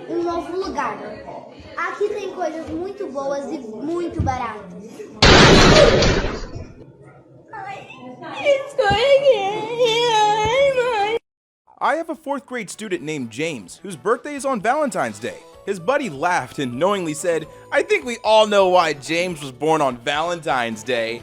um novo lugar. Aqui tem coisas muito boas e muito baratas. I have a 4th grade student named James, whose birthday is on Valentine's Day. His buddy laughed and knowingly said, "I think we all know why James was born on Valentine's Day."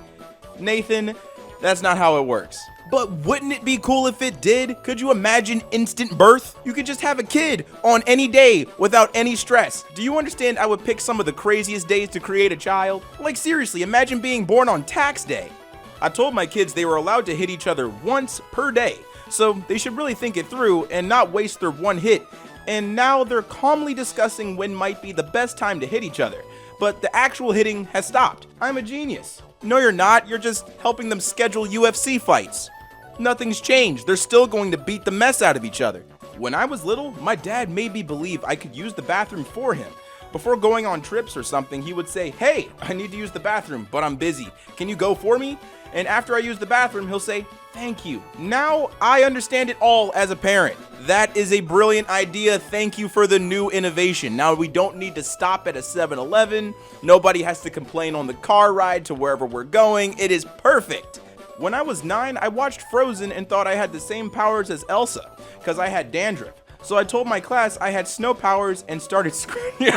Nathan, that's not how it works. But wouldn't it be cool if it did? Could you imagine instant birth? You could just have a kid on any day without any stress. Do you understand I would pick some of the craziest days to create a child? Like seriously, imagine being born on tax day. I told my kids they were allowed to hit each other once per day, so they should really think it through and not waste their one hit. And now they're calmly discussing when might be the best time to hit each other. But the actual hitting has stopped. I'm a genius. No, you're not. You're just helping them schedule UFC fights. Nothing's changed. They're still going to beat the mess out of each other. When I was little, my dad made me believe I could use the bathroom for him. Before going on trips or something, he would say, "Hey, I need to use the bathroom, but I'm busy. Can you go for me?" And after I use the bathroom, he'll say, "Thank you." Now I understand it all as a parent. That is a brilliant idea. Thank you for the new innovation. Now we don't need to stop at a 7-Eleven. Nobody has to complain on the car ride to wherever we're going. It is perfect. When I was 9, I watched Frozen and thought I had the same powers as Elsa, because I had dandruff. So I told my class I had snow powers and started screaming.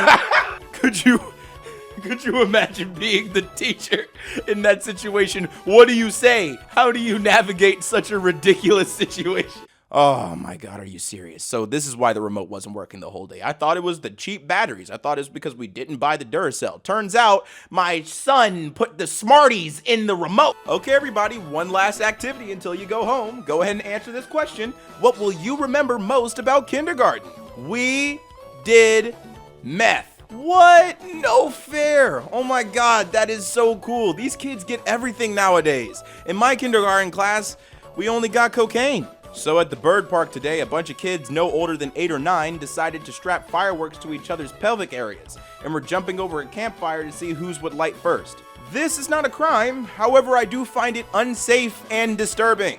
Could you imagine being the teacher in that situation? What do you say? How do you navigate such a ridiculous situation? Oh my God, are you serious? So this is why the remote wasn't working the whole day. I thought it was the cheap batteries. I thought it was because we didn't buy the Duracell. Turns out my son put the Smarties in the remote. Okay, everybody, one last activity until you go home. Go ahead and answer this question. What will you remember most about kindergarten? We did meth. What? No fair. Oh my God, that is so cool. These kids get everything nowadays. In my kindergarten class, we only got cocaine. So at the bird park today, a bunch of kids no older than 8 or 9 decided to strap fireworks to each other's pelvic areas and were jumping over a campfire to see whose would light first. This is not a crime, however I do find it unsafe and disturbing.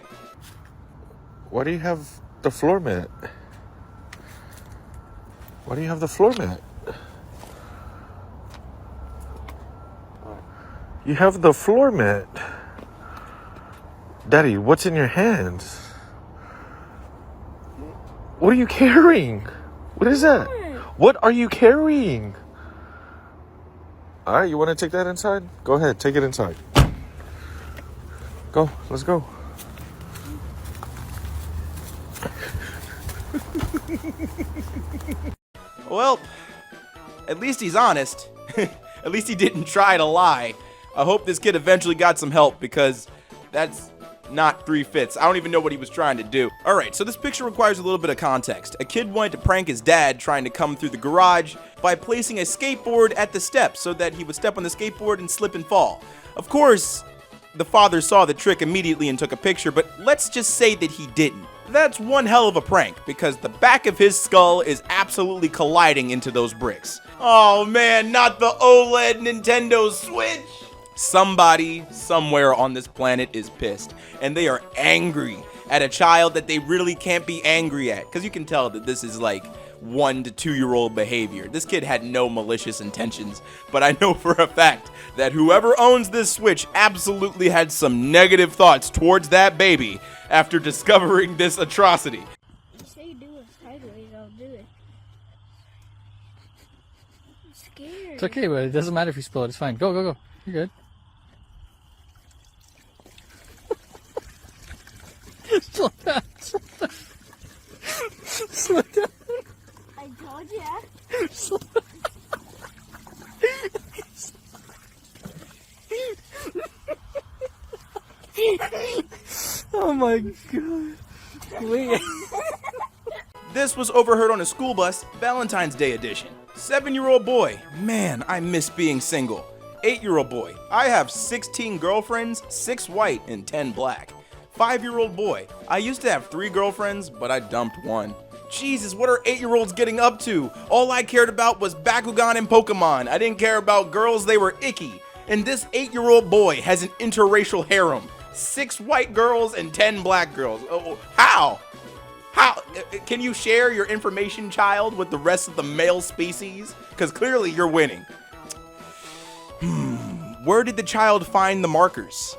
Why do you have the floor mat? Why do you have the floor mat? You have the floor mat. Daddy, what's in your hands? What are you carrying? What is that? What are you carrying? All right, you want to take that inside? Go ahead, take it inside. Go, let's go. Well, at least he's honest. At least he didn't try to lie. I hope this kid eventually got some help because that's not 3 fifths. I don't even know what he was trying to do. Alright, so this picture requires a little bit of context. A kid wanted to prank his dad trying to come through the garage by placing a skateboard at the steps so that he would step on the skateboard and slip and fall. Of course, the father saw the trick immediately and took a picture, but let's just say that he didn't. That's one hell of a prank because the back of his skull is absolutely colliding into those bricks. Oh man, not the OLED Nintendo Switch! Somebody somewhere on this planet is pissed and they are angry at a child that they really can't be angry at, because you can tell that this is like 1 to 2-year-old behavior. This kid had no malicious intentions, but I know for a fact that whoever owns this Switch absolutely had some negative thoughts towards that baby after discovering this atrocity. You say do it sideways, I'll do it. I'm scared. It's okay, but it doesn't matter if you spill it. It's fine. Go, go, go. You're good. Slow down. Slow down. I told ya. Slow down. Oh my God. Wait. This was overheard on a school bus, Valentine's Day edition. 7-year-old boy, man, I miss being single. 8-year-old boy, I have 16 girlfriends, 6 white and 10 black. 5-year-old boy, I used to have 3 girlfriends, but I dumped 1. Jesus, what are 8-year-olds getting up to? All I cared about was Bakugan and Pokemon. I didn't care about girls, they were icky. And this 8-year-old boy has an interracial harem. 6 white girls and 10 black girls. Oh, how? How can you share your information, child, with the rest of the male species? Because clearly you're winning. Where did the child find the markers?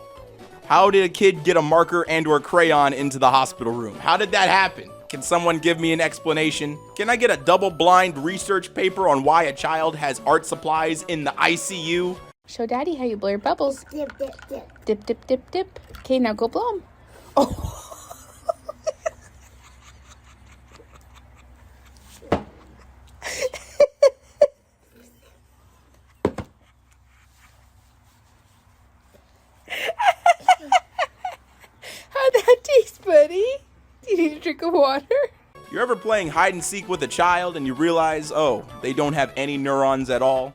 How did a kid get a marker and or crayon into the hospital room? How did that happen? Can someone give me an explanation? Can I get a double-blind research paper on why a child has art supplies in the ICU? Show Daddy how you blow your bubbles. Dip, dip, dip. Dip, dip, dip, dip. Okay, now go blow them. Oh. How'd that taste, buddy? Do you need a drink of water? You're ever playing hide and seek with a child and you realize, oh, they don't have any neurons at all?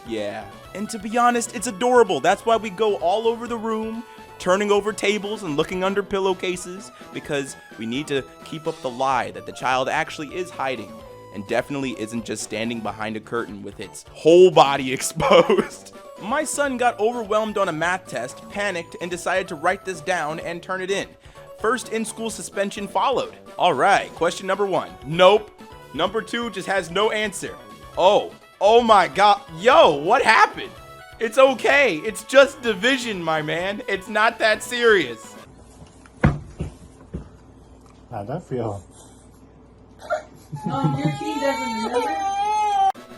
Yeah. And to be honest, it's adorable. That's why we go all over the room, turning over tables and looking under pillowcases, because we need to keep up the lie that the child actually is hiding and definitely isn't just standing behind a curtain with its whole body exposed. My son got overwhelmed on a math test, panicked, and decided to write this down and turn it in. First in-school suspension followed. All right, question number 1. Nope. Number 2 just has no answer. Oh my God. Yo, what happened? It's okay. It's just division, my man. It's not that serious. How'd that feel?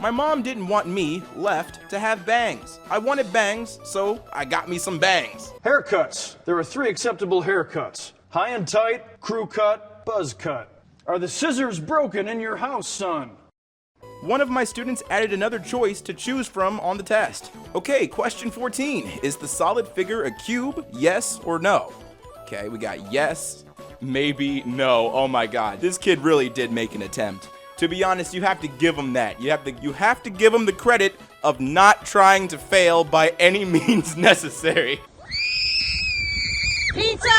My mom didn't want me, left, to have bangs. I wanted bangs, so I got me some bangs. Haircuts. There are 3 acceptable haircuts. High and tight, crew cut, buzz cut. Are the scissors broken in your house, son? One of my students added another choice to choose from on the test. Okay, question 14. Is the solid figure a cube, yes or no? Okay, we got yes, maybe, no. Oh my God, this kid really did make an attempt. To be honest, you have to give him that. You have to give him the credit of not trying to fail by any means necessary. Pizza!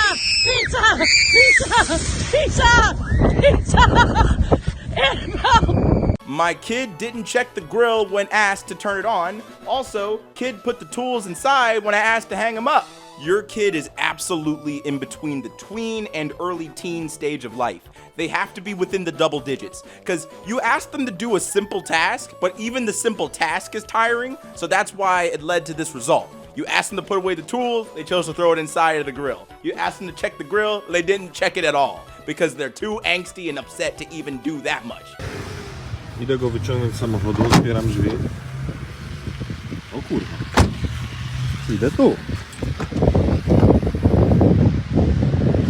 Pizza! Pizza! Pizza! Pizza! And milk! My kid didn't check the grill when asked to turn it on. Also, kid put the tools inside when I asked to hang them up. Your kid is absolutely in between the tween and early teen stage of life. They have to be within the double digits, because you ask them to do a simple task, but even the simple task is tiring, so that's why it led to this result. You asked them to put away the tools, they chose to throw it inside of the grill. You asked them to check the grill, they didn't check it at all, because they're too angsty and upset to even do that much. Idę go wyciągnąć z samochodu, otwieram drzwi. O kurwa. Idę tu.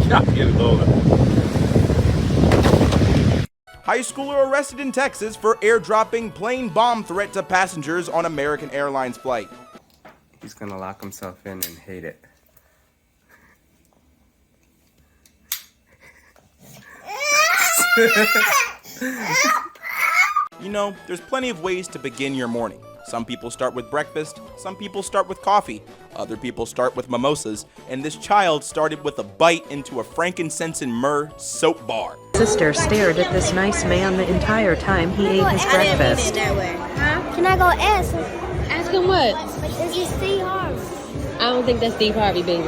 Ja pierdolę. High schooler arrested in Texas for airdropping plane bomb threat to passengers on American Airlines flight. He's gonna lock himself in and hate it. You know, there's plenty of ways to begin your morning. Some people start with breakfast, some people start with coffee, other people start with mimosas, and this child started with a bite into a frankincense and myrrh soap bar. Sister stared at this nice man the entire time he ate his breakfast. Can I go ask him? Ask him what? Is he Steve Harvey? I don't think that's Steve Harvey, baby.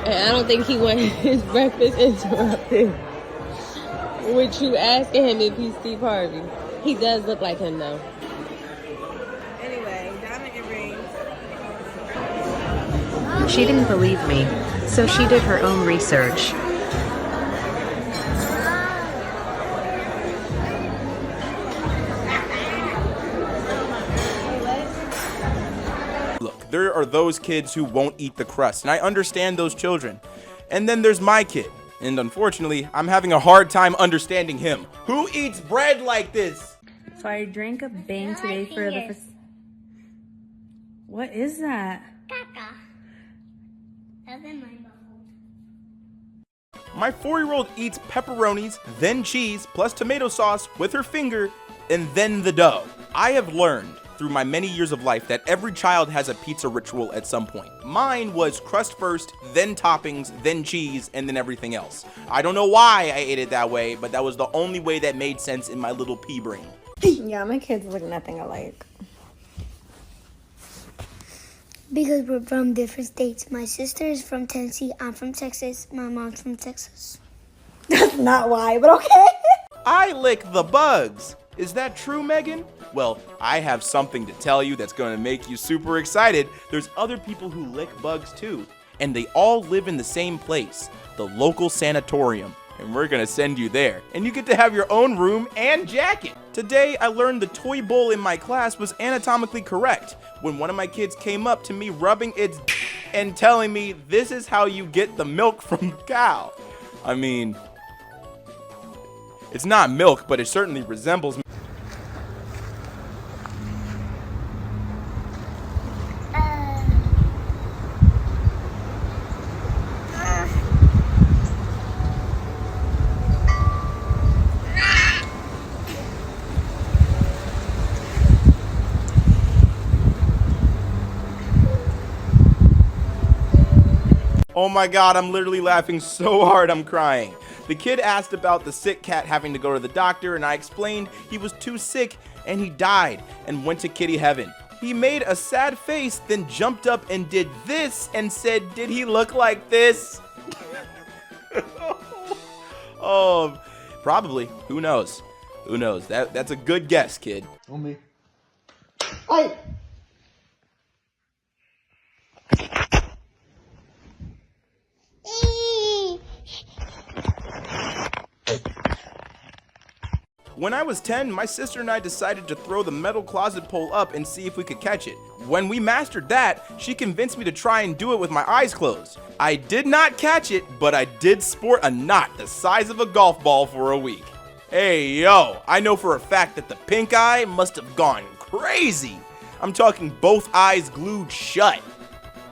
And I don't think he wanted his breakfast interrupted with you asking him if he's Steve Harvey. He does look like him, though. Anyway, diamond earrings. She didn't believe me, so she did her own research. Look, there are those kids who won't eat the crust, and I understand those children. And then there's my kid, and unfortunately, I'm having a hard time understanding him. Who eats bread like this? So I drank a bang today for the first... What is that? Caca. That's in my mouth. My 4-year-old eats pepperonis, then cheese, plus tomato sauce with her finger, and then the dough. I have learned through my many years of life that every child has a pizza ritual at some point. Mine was crust first, then toppings, then cheese, and then everything else. I don't know why I ate it that way, but that was the only way that made sense in my little pea brain. Yeah, my kids look nothing alike. Because we're from different states. My sister is from Tennessee. I'm from Texas. My mom's from Texas. That's not why, but okay. I lick the bugs. Is that true, Megan? Well, I have something to tell you that's going to make you super excited. There's other people who lick bugs too, and they all live in the same place, the local sanatorium. And we're gonna send you there, and you get to have your own room and jacket. Today, I learned the toy bowl in my class was anatomically correct when one of my kids came up to me rubbing its and telling me this is how you get the milk from the cow. I mean, it's not milk, but it certainly resembles. Oh my god, I'm literally laughing so hard I'm crying. The kid asked about the sick cat having to go to the doctor, and I explained he was too sick and he died and went to kitty heaven. He made a sad face, then jumped up and did this and said, "Did he look like this?" Oh, probably. Who knows? Who knows? That's a good guess, kid. On me. Hey! When I was 10, my sister and I decided to throw the metal closet pole up and see if we could catch it. When we mastered that, she convinced me to try and do it with my eyes closed. I did not catch it, but I did sport a knot the size of a golf ball for a week. Hey yo, I know for a fact that the pink eye must have gone crazy. I'm talking both eyes glued shut.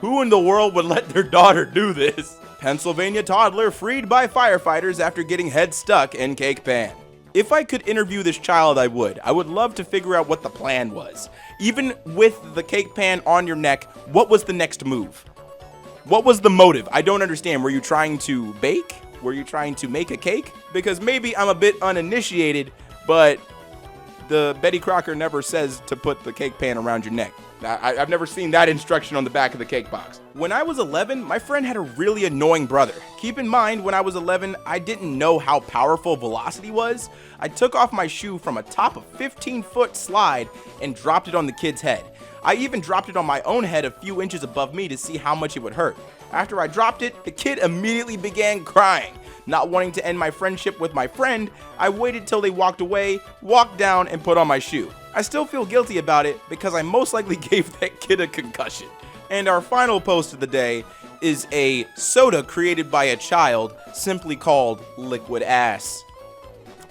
Who in the world would let their daughter do this? Pennsylvania toddler freed by firefighters after getting head stuck in cake pan. If I could interview this child, I would. I would love to figure out what the plan was. Even with the cake pan on your neck, what was the next move? What was the motive? I don't understand. Were you trying to bake? Were you trying to make a cake? Because maybe I'm a bit uninitiated, but the Betty Crocker never says to put the cake pan around your neck. I've never seen that instruction on the back of the cake box. When I was 11, my friend had a really annoying brother. Keep in mind, when I was 11, I didn't know how powerful velocity was. I took off my shoe from a top of 15-foot slide and dropped it on the kid's head. I even dropped it on my own head a few inches above me to see how much it would hurt. After I dropped it, the kid immediately began crying. Not wanting to end my friendship with my friend, I waited till they walked away, walked down, and put on my shoe. I still feel guilty about it because I most likely gave that kid a concussion. And our final post of the day is a soda created by a child simply called Liquid Ass.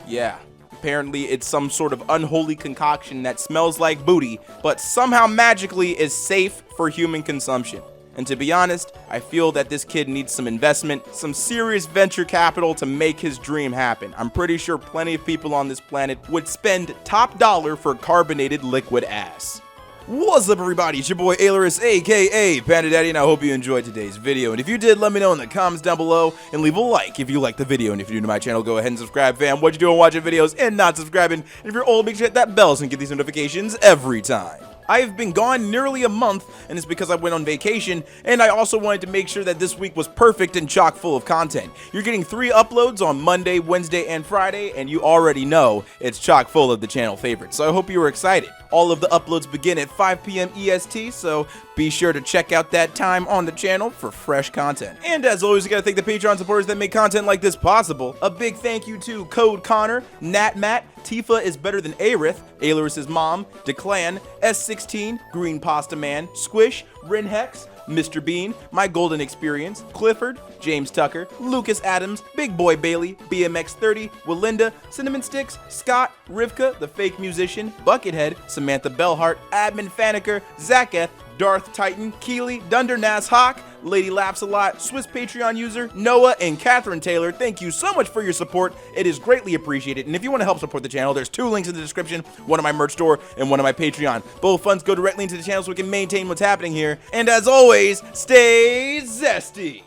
Yeah, apparently it's some sort of unholy concoction that smells like booty, but somehow magically is safe for human consumption. And to be honest, I feel that this kid needs some investment, some serious venture capital to make his dream happen. I'm pretty sure plenty of people on this planet would spend top dollar for carbonated liquid ass. What's up, everybody? It's your boy Ailurus, aka Panda Daddy, and I hope you enjoyed today's video. And if you did, let me know in the comments down below, and leave a like if you liked the video. And if you're new to my channel, go ahead and subscribe, fam. What you doing watching videos and not subscribing? And if you're old, make sure to hit that bell so you can get these notifications every time. I have been gone nearly a month, and it's because I went on vacation, and I also wanted to make sure that this week was perfect and chock full of content. You're getting 3 uploads on Monday, Wednesday, and Friday, and you already know it's chock full of the channel favorites, so I hope you were excited. All of the uploads begin at 5 p.m. EST, so be sure to check out that time on the channel for fresh content. And as always, we gotta thank the Patreon supporters that make content like this possible. A big thank you to Code Connor, Nat Matt, Tifa is better than Aerith, Ailurus' mom, Declan, S16, Green Pasta Man, Squish, Rinhex, Mr. Bean, My Golden Experience, Clifford, James Tucker, Lucas Adams, Big Boy Bailey, BMX30, Willinda, Cinnamon Sticks, Scott, Rivka, The Fake Musician, Buckethead, Samantha Bellhart, Admin Faneker, Zaketh, Darth Titan, Keely, Dunder Nas Hawk, Lady Laughs a Lot, Swiss Patreon user, Noah, and Catherine Taylor. Thank you so much for your support. It is greatly appreciated. And if you want to help support the channel, there's 2 links in the description, one on my merch store and one on my Patreon. Both funds go directly into the channel so we can maintain what's happening here. And as always, stay zesty.